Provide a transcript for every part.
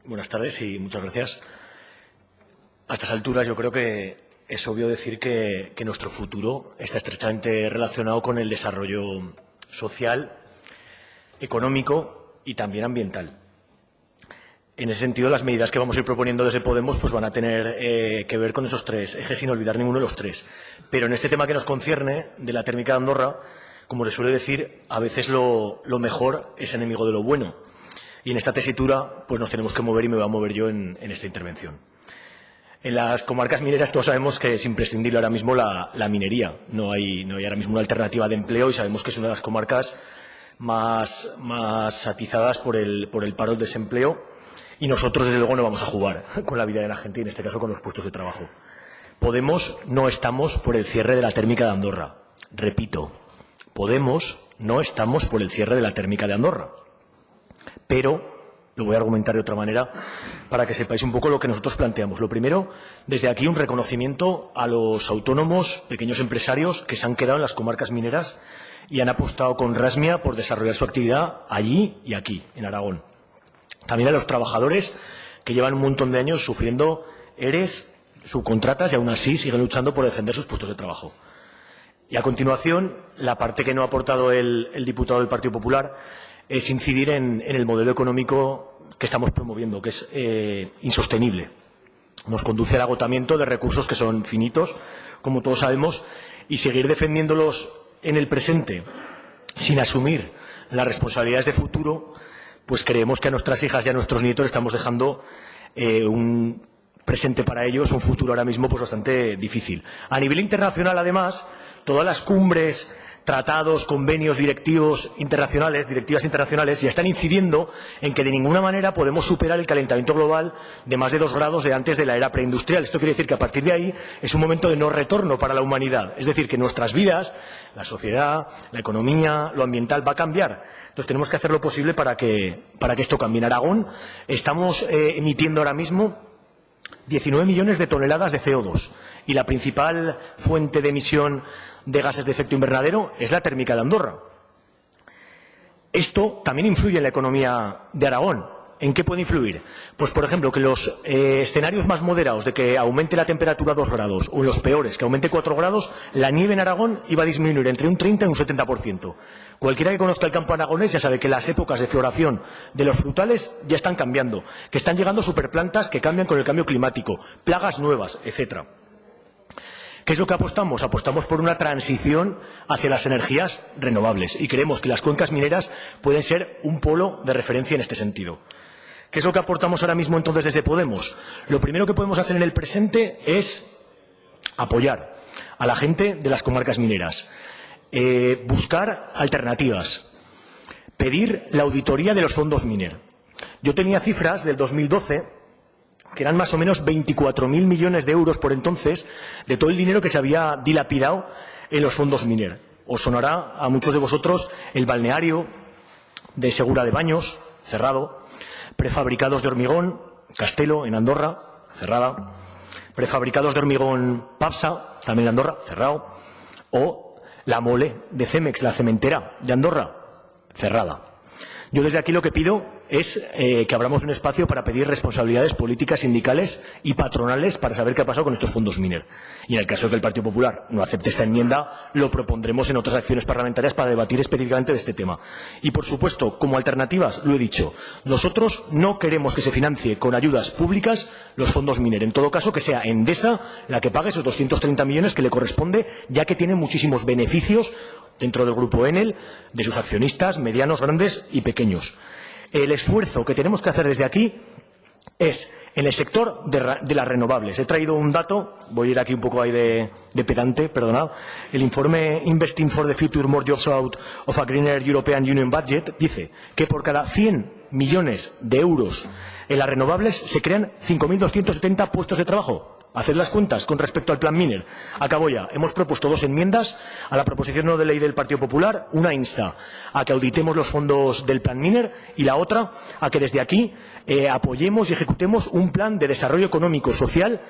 Buenas tardes y muchas gracias. A estas alturas yo creo que es obvio decir que nuestro futuro está estrechamente relacionado con el desarrollo social, económico y también ambiental. En ese sentido, las medidas que vamos a ir proponiendo desde Podemos pues van a tener que ver con esos tres ejes, sin olvidar ninguno de los tres. Pero en este tema que nos concierne, de la térmica de Andorra, como le suele decir, a veces lo mejor es enemigo de lo bueno. Y en esta tesitura pues nos tenemos que mover y me voy a mover yo en esta intervención. En las comarcas mineras todos sabemos que es imprescindible ahora mismo la minería. No hay ahora mismo una alternativa de empleo y sabemos que es una de las comarcas más atizadas por el paro del desempleo. Y nosotros, desde luego, no vamos a jugar con la vida de la gente y, en este caso, con los puestos de trabajo. Podemos no estamos por el cierre de la térmica de Andorra. Repito, Podemos no estamos por el cierre de la térmica de Andorra. Pero lo voy a argumentar de otra manera para que sepáis un poco lo que nosotros planteamos. Lo primero, desde aquí un reconocimiento a los autónomos, pequeños empresarios que se han quedado en las comarcas mineras y han apostado con rasmia por desarrollar su actividad allí y aquí, en Aragón. También a los trabajadores que llevan un montón de años sufriendo ERES, subcontratas y aún así siguen luchando por defender sus puestos de trabajo. Y a continuación, la parte que no ha aportado el diputado del Partido Popular es incidir en el modelo económico que estamos promoviendo, que es insostenible. Nos conduce al agotamiento de recursos que son finitos, como todos sabemos, y seguir defendiéndolos en el presente sin asumir las responsabilidades de futuro, pues creemos que a nuestras hijas y a nuestros nietos estamos dejando un presente para ellos, un futuro ahora mismo pues bastante difícil. A nivel internacional, además, todas las cumbres, tratados, convenios, directivas internacionales ya están incidiendo en que de ninguna manera podemos superar el calentamiento global de más de 2 grados de antes de la era preindustrial. Esto quiere decir que a partir de ahí es un momento de no retorno para la humanidad. Es decir, que nuestras vidas, la sociedad, la economía, lo ambiental va a cambiar. Entonces tenemos que hacer lo posible para que esto cambie. En Aragón estamos emitiendo ahora mismo 19 millones de toneladas de CO2 y la principal fuente de emisión de gases de efecto invernadero es la térmica de Andorra. Esto también influye en la economía de Aragón. ¿En qué puede influir? Pues, por ejemplo, que los escenarios más moderados de que aumente la temperatura 2 grados o los peores, que aumente 4 grados, la nieve en Aragón iba a disminuir entre un 30 y un 70%. Cualquiera que conozca el campo aragonés ya sabe que las épocas de floración de los frutales ya están cambiando, que están llegando superplantas que cambian con el cambio climático, plagas nuevas, etcétera. ¿Qué es lo que apostamos? Apostamos por una transición hacia las energías renovables y creemos que las cuencas mineras pueden ser un polo de referencia en este sentido. ¿Qué es lo que aportamos ahora mismo entonces desde Podemos? Lo primero que podemos hacer en el presente es apoyar a la gente de las comarcas mineras, buscar alternativas, pedir la auditoría de los fondos Miner. Yo tenía cifras del 2012 que eran más o menos 24.000 millones de euros por entonces de todo el dinero que se había dilapidado en los fondos Miner. Os sonará a muchos de vosotros el balneario de Segura de Baños, cerrado, prefabricados de hormigón, Castelo, en Andorra, cerrada, prefabricados de hormigón Papsa, también en Andorra, cerrado, o la Mole de Cemex, la cementera de Andorra, cerrada. Yo desde aquí lo que pido es que abramos un espacio para pedir responsabilidades políticas, sindicales y patronales para saber qué ha pasado con estos fondos Miner. Y en el caso de que el Partido Popular no acepte esta enmienda, lo propondremos en otras acciones parlamentarias para debatir específicamente de este tema. Y, por supuesto, como alternativas, lo he dicho, nosotros no queremos que se financie con ayudas públicas los fondos Miner. En todo caso, que sea Endesa la que pague esos 230 millones que le corresponde, ya que tiene muchísimos beneficios dentro del grupo Enel, de sus accionistas medianos, grandes y pequeños. El esfuerzo que tenemos que hacer desde aquí es en el sector de las renovables. He traído un dato, voy a ir aquí un poco ahí de pedante, perdonad. El informe Investing for the Future More Jobs Out of a Greener European Union Budget dice que por cada 100 millones de euros en las renovables se crean 5.270 puestos de trabajo. Haced las cuentas con respecto al plan Miner. Acabo ya. Hemos propuesto 2 enmiendas a la proposición no de ley del Partido Popular. Una insta a que auditemos los fondos del plan Miner y la otra a que desde aquí apoyemos y ejecutemos un plan de desarrollo económico, social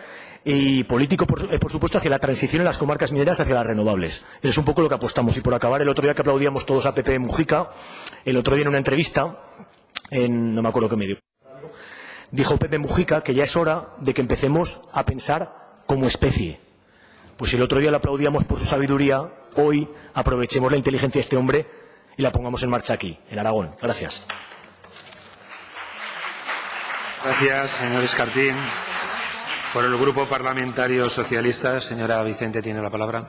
y político, por supuesto, hacia la transición en las comarcas mineras hacia las renovables. Eso es un poco lo que apostamos. Y por acabar, el otro día que aplaudíamos todos a Pepe Mujica, el otro día en una entrevista, no me acuerdo qué medio, Dijo Pepe Mujica que ya es hora de que empecemos a pensar como especie. Pues si el otro día le aplaudíamos por su sabiduría, hoy aprovechemos la inteligencia de este hombre y la pongamos en marcha aquí, en Aragón. Gracias. Gracias, señor Escartín. Por el Grupo Parlamentario Socialista, señora Vicente, tiene la palabra.